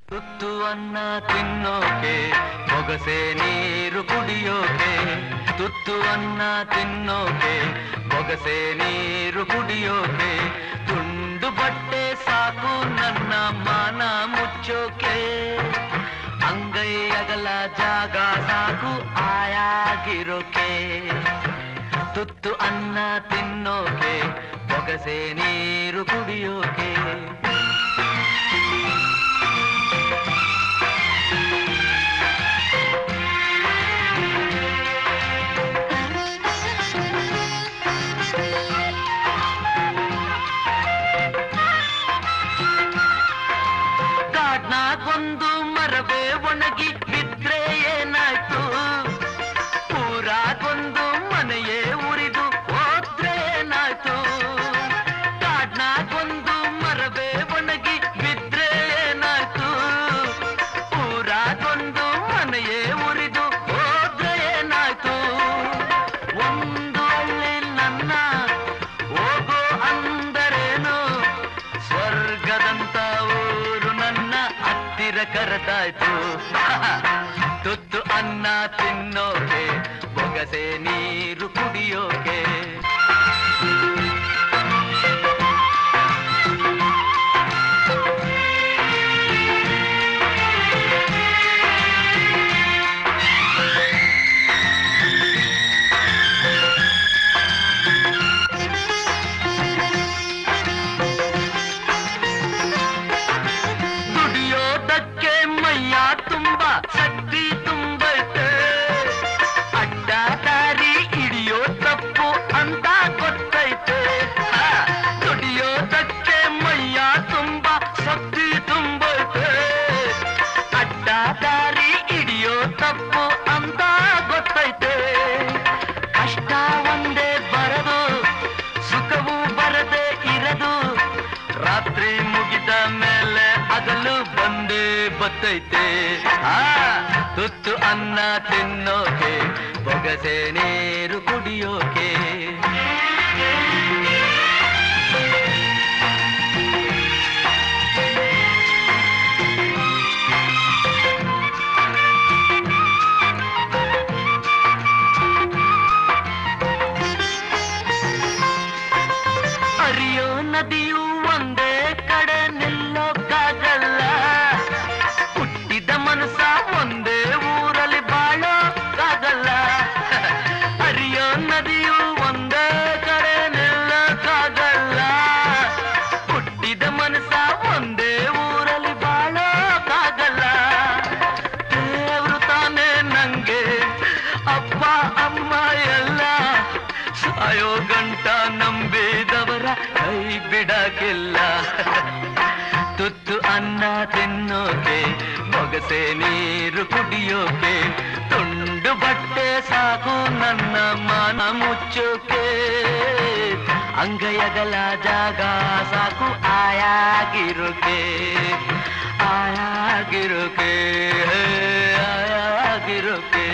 ತುತ್ತು ಅನ್ನ ತಿನ್ನೋಕೆ ಬೊಗಸೆ ನೀರು ಕುಡಿಯೋಕೆ, ತುತ್ತು ಅನ್ನ ತಿನ್ನೋಕೆ ಬೊಗಸೆ ನೀರು ಕುಡಿಯೋಕೆ, ತುಂಡು ಬಟ್ಟೆ ಸಾಕು ನನ್ನ ಮಾನ ಮುಚ್ಚೋಕೆ, ಅಂಗೈ ಅಗಲ ಜಾಗ ಸಾಕು ಆಯಾಗಿರೋಕೆ, ತುತ್ತು ಅನ್ನ ತಿನ್ನೋಕೆ ಬೊಗಸೆ ನೀರು ಕುಡಿಯೋಕೆ. ಕಾಡ್ನಾಗೊಂದು ಮರವೇ ಒಣಗಿ ಬಿದ್ರೆ ಏನಾಯ್ತು, ಊರಾಗೊಂದು ಮನೆಯೇ ಉರಿದು ಹೋದ್ರೆ ಏನಾಯ್ತು, ಕಾಡ್ನಾಗೊಂದು ಮರವೇ ಒಣಗಿ ಬಿದ್ರೆ ಏನಾಯ್ತು, ಊರಾಗೊಂದು ಮನೆಯೇ ಉರಿದು ಹೋದ್ರೆ ಏನಾಯ್ತು, ಒಂದು ಹಳ್ಳಿ ನನ್ನ ಹೋಗೋ ಅಂದರೇನು, ಸ್ವರ್ಗದಂತ ಊರು ನನ್ನ ಹತ್ತಿರ ಕರೆದಾಯ್ತು, ತುತ್ತು ಅನ್ನ ತಿನ್ನೋಕೆ ಬೊಗಸೆ ನೀರು ಕುಡಿಯೋಕೆ. ದುಡಿಯೋದಕ್ಕೆ ಮೈಯ ತುಂಬ ಶಕ್ತಿ ತುಂಬೈತೆ, ಅಡ್ಡ ದಾರಿ ಹಿಡಿಯೋ ತಪ್ಪು ಅಂತ ಗೊತ್ತೈತೆ, ದುಡಿಯೋದಕ್ಕೆ ಮೈಯ ತುಂಬ ಶಕ್ತಿ ತುಂಬೈತೆ, ಅಡ್ಡ ದಾರಿ ಹಿಡಿಯೋ ತಪ್ಪು ಅಂತ ಗೊತ್ತೈತೆ, ಕಷ್ಟ ಒಂದೇ ಬರದು ಸುಖವು ಬರದೆ ಇರದು, ರಾತ್ರಿ ಮುಗಿದ ಮೇಲೆ ಹಗಲು ಬಂದೇ ಬತ್ತೈತೆ, ತುತ್ತು ಅನ್ನ ತಿನ್ನೋಕೆ ಬೊಗಸೆ ನೀರು ಕುಡಿಯೋಕೆ. ಹರಿಯೋ ನದಿಯು ಒಂದೇ ಕಡೆ ನಿಲ್ಲೋಕ್ಕಾಗಲ್ಲ, ಹುಟ್ಟಿದ ಮನಸ್ಸ ಒಂದೇ ಊರಲ್ಲಿ ಬಾಳೋಕ್ಕಾಗಲ್ಲ, ಹರಿಯೋ ನದಿಯು ಒಂದೇ ಕಡೆ ನಿಲ್ಲೋಕ್ಕಾಗಲ್ಲ, ಹುಟ್ಟಿದ ಮನಸ್ಸ ಒಂದೇ ಊರಲ್ಲಿ ಬಾಳೋಕ್ಕಾಗಲ್ಲ, ದೇವ್ರು ತಾನೇ ನಂಗೆ ಅಪ್ಪ ಅಮ್ಮ ಎಲ್ಲ, ಸಾಯೋ ಗಂಟ ನಂಬಿದವರ ಕೈ ಬಿಡಕ್ಕಿಲ್ಲ, ತುತ್ತು ಅನ್ನ ತಿನ್ನೋಕೆ ಬೊಗಸೆ ನೀರು ಕುಡಿಯೋಕೆ, ತುಂಡು ಬಟ್ಟೆ ಸಾಕು ನನ್ನ ಮಾನ ಮುಚ್ಚೋಕೆ, ಅಂಗೈಯಗಲ ಜಾಗ ಸಾಕು ಆಯಾಗಿರೋಕೆ, ಆಯಾಗಿರೋಕೆ, ಆಯಾಗಿರೋಕೆ.